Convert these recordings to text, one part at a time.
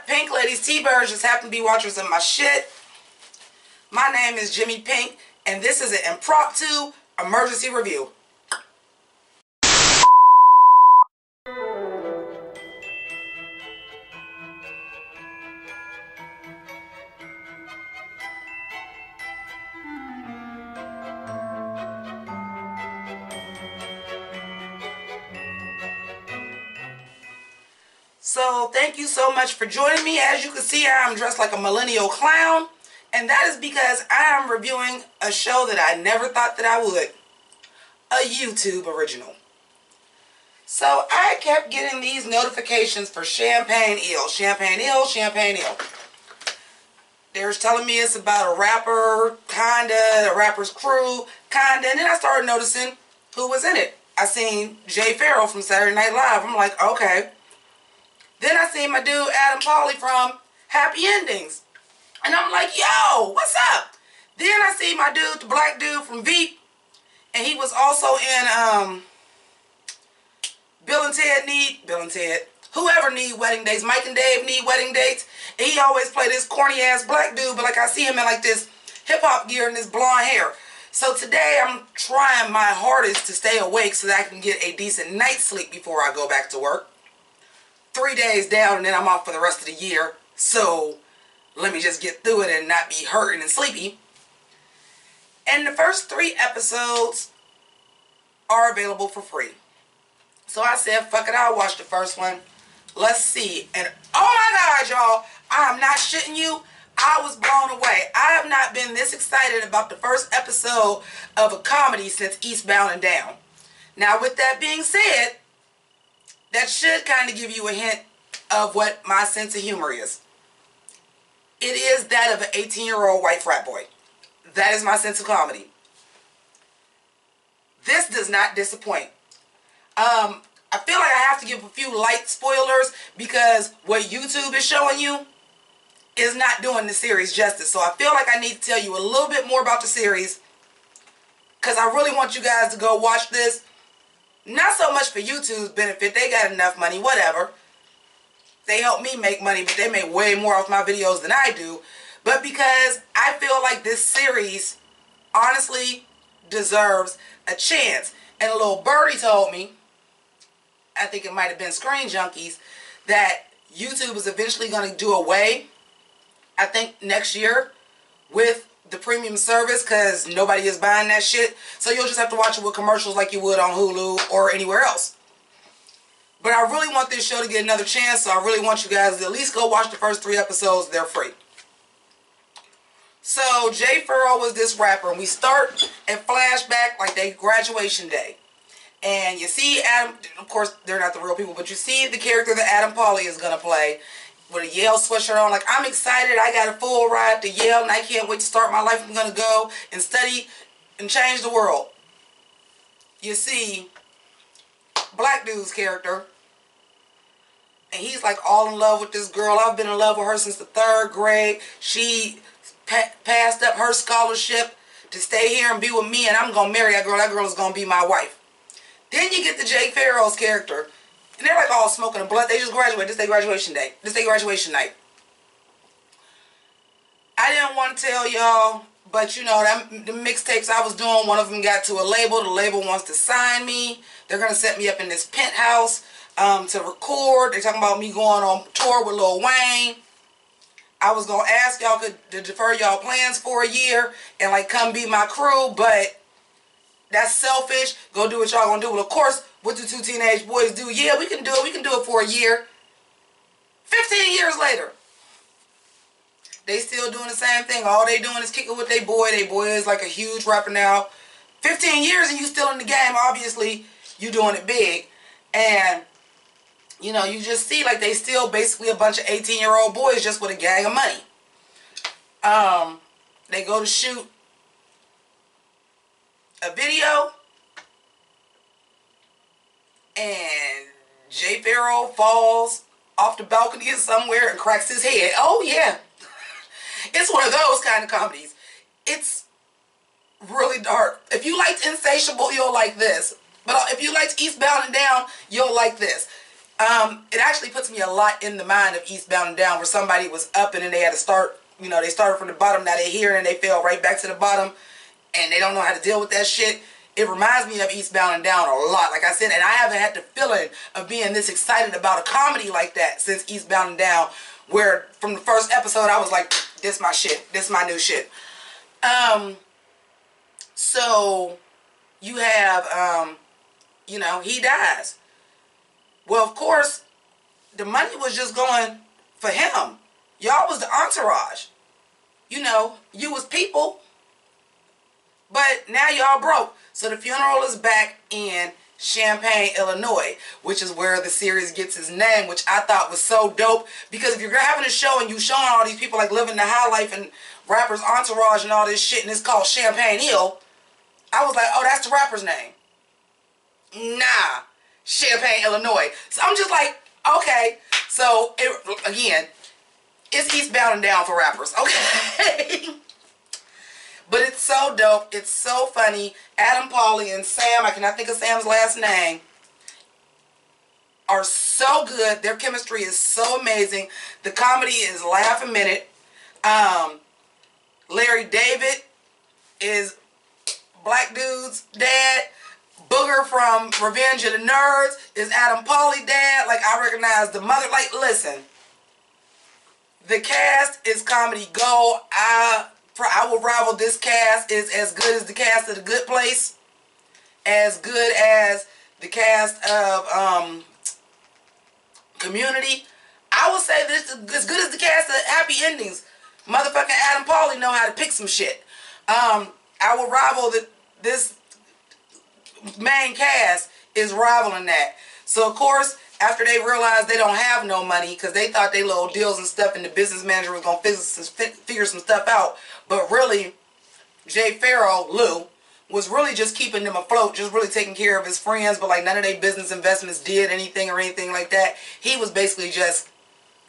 up, Pink ladies, T-birds, just happen to be watchers of my shit. My name is Jimmi Pynk, and this is an impromptu emergency review. So thank you so much for joining me. As you can see, I am dressed like a millennial clown, and that is because I am reviewing a show that I never thought that I would. A YouTube original. So I kept getting these notifications for Champaign Ill. Champaign Ill, Champaign Ill. They're telling me it's about a rapper, kinda, a rapper's crew, kinda, and then I started noticing who was in it. I seen Jay Farrell from Saturday Night Live. I'm like, okay. Then I seen my dude Adam Pauly from Happy Endings. And I'm like, yo, what's up? Then I see my dude, the black dude from Veep. And he was also in Bill and Ted, whoever need wedding dates. Mike and Dave need wedding dates. And he always play this corny ass black dude, but like I see him in like this hip hop gear and this blonde hair. So today I'm trying my hardest to stay awake so that I can get a decent night's sleep before I go back to work. 3 days down and then I'm off for the rest of the year. So let me just get through it and not be hurting and sleepy. And the first 3 episodes are available for free. So I said, fuck it, I'll watch the first one. Let's see. And oh my God, y'all, I am not shitting you. I was blown away. I have not been this excited about the first episode of a comedy since Eastbound and Down. Now, with that being said, that should kind of give you a hint of what my sense of humor is. It is that of an 18-year-old white frat boy. That is my sense of comedy. This does not disappoint. I feel like I have to give a few light spoilers because what YouTube is showing you is not doing the series justice. So I feel like I need to tell you a little bit more about the series because I really want you guys to go watch this. Not so much for YouTube's benefit. They got enough money, whatever. They help me make money, but they make way more off my videos than I do. But because I feel like this series honestly deserves a chance. And a little birdie told me, I think it might have been Screen Junkies, that YouTube is eventually going to do away, I think next year, with the premium service because nobody is buying that shit. So you'll just have to watch it with commercials like you would on Hulu or anywhere else. But I really want this show to get another chance, so I really want you guys to at least go watch the first 3 episodes. They're free. So Jay Farrell was this rapper, and we start at flashback like they graduation day. And you see Adam, of course they're not the real people, but you see the character that Adam Pauly is going to play with a Yale sweatshirt on. Like, I'm excited. I got a full ride to Yale and I can't wait to start my life. I'm going to go and study and change the world. You see black dude's character, and he's like all in love with this girl. I've been in love with her since the 3rd grade. She passed up her scholarship to stay here and be with me, and I'm going to marry that girl. That girl is going to be my wife. Then you get the Jay Farrell's character, and they're like all smoking a blunt. They just graduated. This their graduation day. This their graduation night. I didn't want to tell y'all, but you know, the mixtapes I was doing, one of them got to a label. The label wants to sign me. They're going to set me up in this penthouse to record. They're talking about me going on tour with Lil Wayne. I was going to ask y'all to defer y'all plans for a year and like come be my crew, but that's selfish. Go do what y'all going to do. Well, of course, what do 2 teenage boys do? Yeah, we can do it. We can do it for a year. 15 years later, they still doing the same thing. All they doing is kicking with their boy. Their boy is like a huge rapper now. 15 years and you still in the game. Obviously, you doing it big. And, you know, you just see like they still basically a bunch of 18-year-old boys just with a gang of money. They go to shoot a video, and Jay Farrell falls off the balcony somewhere and cracks his head. Oh yeah. It's one of those kind of comedies. It's really dark. If you liked Insatiable, you'll like this. But if you liked Eastbound and Down, you'll like this. It actually puts me a lot in the mind of Eastbound and Down, where somebody was up and then they had to start, you know, they started from the bottom, now they're here and they fell right back to the bottom and they don't know how to deal with that shit. It reminds me of Eastbound and Down a lot, like I said, and I haven't had the feeling of being this excited about a comedy like that since Eastbound and Down, where from the first episode I was like, this my shit, this my new shit. So you have, you know, he dies. Well, of course, the money was just going for him. Y'all was the entourage. You know, you was people. But now y'all broke. So the funeral is back in Champaign, Illinois, which is where the series gets its name, which I thought was so dope. Because if you're having a show and you showing all these people like living the high life and rappers entourage and all this shit, and it's called Champaign Ill, I was like, oh, that's the rapper's name. Nah. Champaign, Illinois. So I'm just like, okay. So, again, it's Eastbound and Down for rappers, okay? But it's so dope. It's so funny. Adam Pauly and Sam, I cannot think of Sam's last name, are so good. Their chemistry is so amazing. The comedy is laugh a minute. Larry David is Black Dude's dad. Booger from Revenge of the Nerds is Adam Pauly dad. Like, I recognize the mother. Like, listen. The cast is comedy gold. I will rival this cast. Is as good as the cast of The Good Place. As good as the cast of Community. I will say this is as good as the cast of Happy Endings. Motherfucking Adam Pauly know how to pick some shit. I will rival this main cast is rivaling that. So of course, after they realized they don't have no money, because they thought they little deals and stuff and the business manager was gonna figure some stuff out, but really Jay Farrell, Lou, was really just keeping them afloat, just really taking care of his friends, but like none of their business investments did anything or anything like that. He was basically just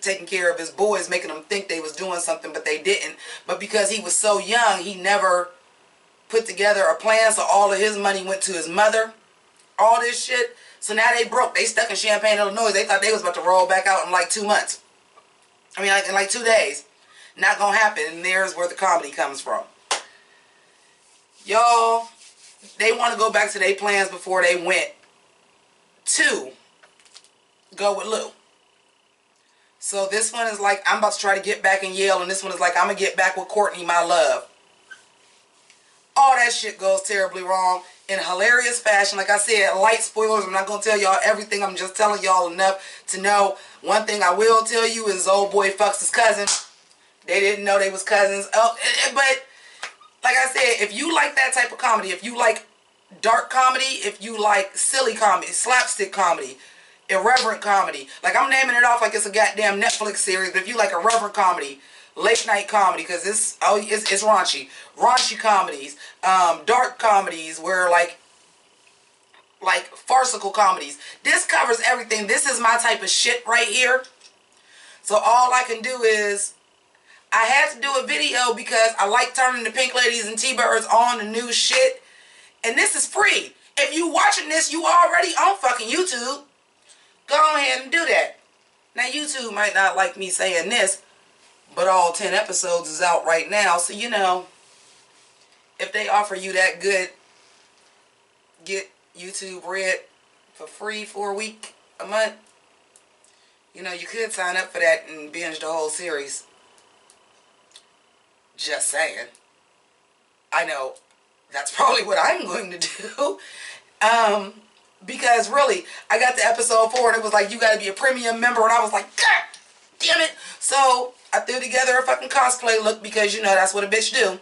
taking care of his boys, making them think they was doing something, but they didn't. But because he was so young, he never put together a plan, so all of his money went to his mother. All this shit. So now they broke. They stuck in Champaign, Illinois. They thought they was about to roll back out in like 2 months. I mean, like in like 2 days. Not gonna happen. And there's where the comedy comes from. Y'all, they want to go back to their plans before they went to go with Lou. So this one is like, I'm about to try to get back in Yale, and this one is like, I'm gonna get back with Courtney, my love. All that shit goes terribly wrong in a hilarious fashion. Like I said, light spoilers. I'm not going to tell y'all everything. I'm just telling y'all enough to know. One thing I will tell you is old boy fucks his cousin. They didn't know they was cousins. Oh, but like I said, if you like that type of comedy, if you like dark comedy, if you like silly comedy, slapstick comedy, irreverent comedy, like I'm naming it off like it's a goddamn Netflix series, but if you like irreverent comedy, late night comedy, because it's raunchy comedies, dark comedies, where like farcical comedies, this covers everything. This is my type of shit right here. So all I can do is, I had to do a video because I like turning the Pink Ladies and T-Birds on the new shit, and this is free. If you watching this, you already on fucking YouTube. Go ahead and do that. Now YouTube might not like me saying this, but all 10 episodes is out right now. So, you know, if they offer you that good, get YouTube Red for free for a week, a month, you know, you could sign up for that and binge the whole series. Just saying. I know that's probably what I'm going to do. Because really, I got to episode 4 and it was like, you got to be a premium member. And I was like, God damn it. So I threw together a fucking cosplay look, because, you know, that's what a bitch do.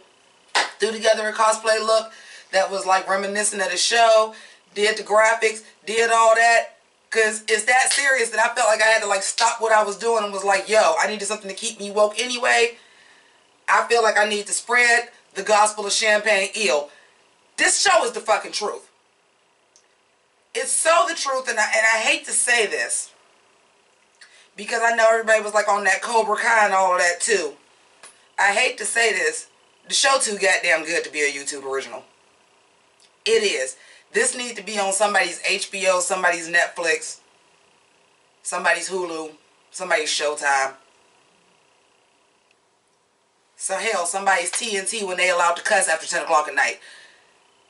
Threw together a cosplay look that was like reminiscent of the show. Did the graphics. Did all that. Because it's that serious that I felt like I had to like stop what I was doing and was like, yo, I needed something to keep me woke anyway. I feel like I need to spread the gospel of Champaign Ill. This show is the fucking truth. It's so the truth, and I hate to say this, because I know everybody was like on that Cobra Kai and all of that too. I hate to say this. The show too goddamn good to be a YouTube original. It is. This needs to be on somebody's HBO, somebody's Netflix. somebody's Hulu, somebody's Showtime. So hell, somebody's TNT when they allowed to cuss after 10 o'clock at night.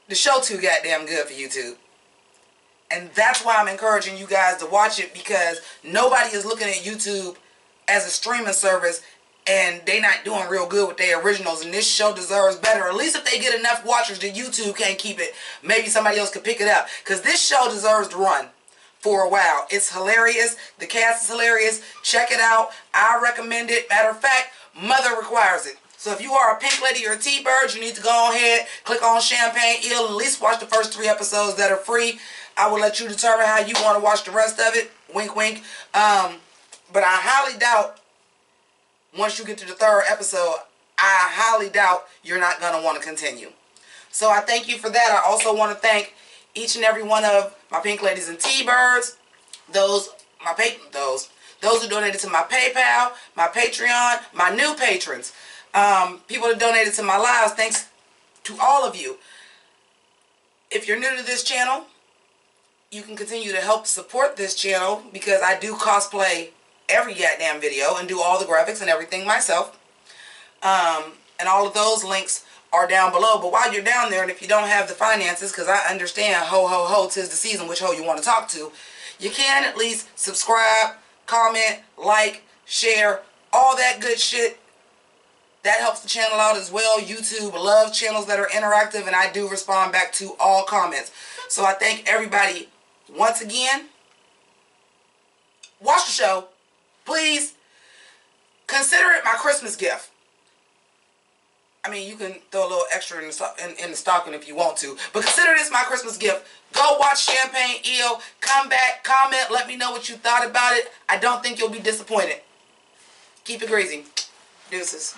The show too goddamn good for YouTube. And that's why I'm encouraging you guys to watch it, because nobody is looking at YouTube as a streaming service and they not doing real good with their originals, and this show deserves better. At least if they get enough watchers that YouTube can't keep it, maybe somebody else could pick it up, because this show deserves to run for a while. It's hilarious. The cast is hilarious. Check it out. I recommend it. Matter of fact, Mother requires it. So if you are a Pynk lady or a T-bird, you need to go ahead, click on Champaign, and at least watch the first 3 episodes that are free. I will let you determine how you want to watch the rest of it. Wink, wink. But I highly doubt, once you get to the 3rd episode, I highly doubt you're not going to want to continue. So I thank you for that. I also want to thank each and every one of my Pynk ladies and T-birds, those who donated to my PayPal, my Patreon, my new patrons. People that donated to my lives, thanks to all of you. If you're new to this channel, you can continue to help support this channel, because I do cosplay every goddamn video and do all the graphics and everything myself. And all of those links are down below. But while you're down there, and if you don't have the finances, because I understand, ho ho ho, 'tis the season, which ho you want to talk to, you can at least subscribe, comment, like, share, all that good shit. That helps the channel out as well. YouTube loves channels that are interactive, and I do respond back to all comments. So I thank everybody once again. Watch the show. Please consider it my Christmas gift. I mean, you can throw a little extra in the stocking if you want to, but consider this my Christmas gift. Go watch Champaign Eel. Come back, comment, let me know what you thought about it. I don't think you'll be disappointed. Keep it greasy. Deuces.